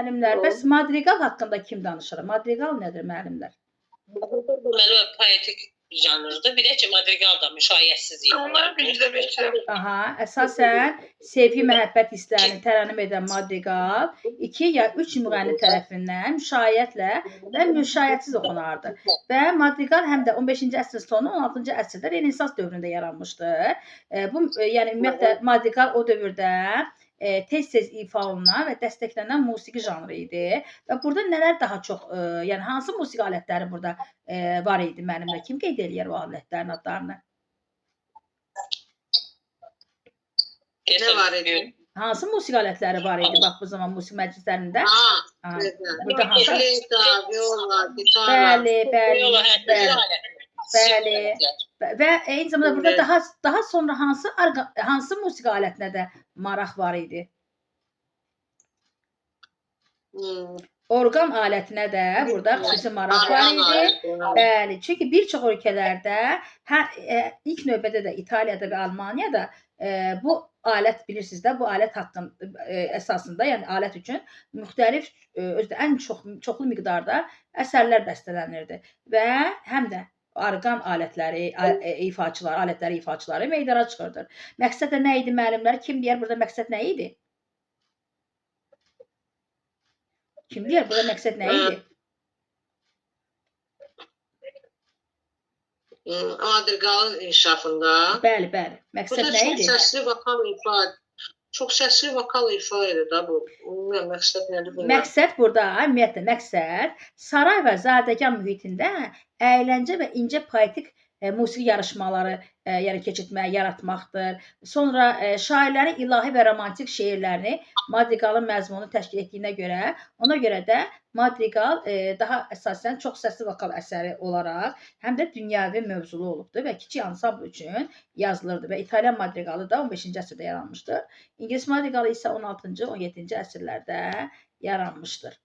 müəllimlər. Bəs madrigal haqqında kim danışır? Madrigal nədir müəllimlər? Deməli, poetik janrdır. Bir də ki, madrigal da müşayiətsiz yazılır. Aha, əsasən sevgi, məhəbbət hisslərini tərənnüm edən madrigal 2 ya 3 müğənni tərəfindən müşayiətlə və müşayiətsiz oxunardı. Və madrigal həm də 15-ci əsrin sonu, 16-cı əsrdə Renesans dövründə yaranmışdır. Bu, yəni ümumiyyətlə madrigal o dövrdə tez-tez ifa olunan və dəstəklənən musiqi janrı idi. Və burada nələr daha çox, yəni hansı musiqi alətləri burada var idi müəllimlər? Kim qeyd eləyər o alətlərin adlarını? Nə var idi? Hansı musiqi alətləri var idi bax bu zaman musiqi məclislərində? Burada hansı? Viola, gitara. Bəli. Və eyni zamanda burada daha sonra hansı musiqi alətinə də maraq var idi? Orqan alətinə də burada xüsusi maraq var idi. Bəli, çünki bir çox ölkələrdə, ilk növbədə də İtaliyada və Almaniyada bu alət bilirsiniz də, bu alət haqqında əsasında, yəni alət üçün müxtəlif, özdə ən çoxlu miqdarda əsərlər bəstələnirdi və həm də orqan alətləri, alətləri ifaçıları meydana çıxırdır. Məqsəd nə idi müəllimlər? Kim deyər burada məqsəd nə idi? Kim deyər burada məqsəd nə idi? Madrigalın inkişafında. Bəli. Məqsəd nə idi? Çox səsli vokal ifa edir da bu. Məqsəd nədir bunlar? Məqsəd burada, ümumiyyətlə məqsəd saray və zadəgan mühitində əyləncə və incə poetik musiqi yarışmaları keçirtmək, yaratmaqdır. Sonra şairlərin ilahi və romantik şeirlərini madrigalın məzmunu təşkil etdiyinə görə, ona görə də madrigal daha əsasən çox səsli vokal əsəri olaraq həm də dünyəvi mövzulu olubdur və kiçik ansambl üçün yazılırdı və İtalyan madrigalı da 15-ci əsrdə yaranmışdır. İngilis madrigalı isə 16-cı, 17-ci əsrlərdə yaranmışdır.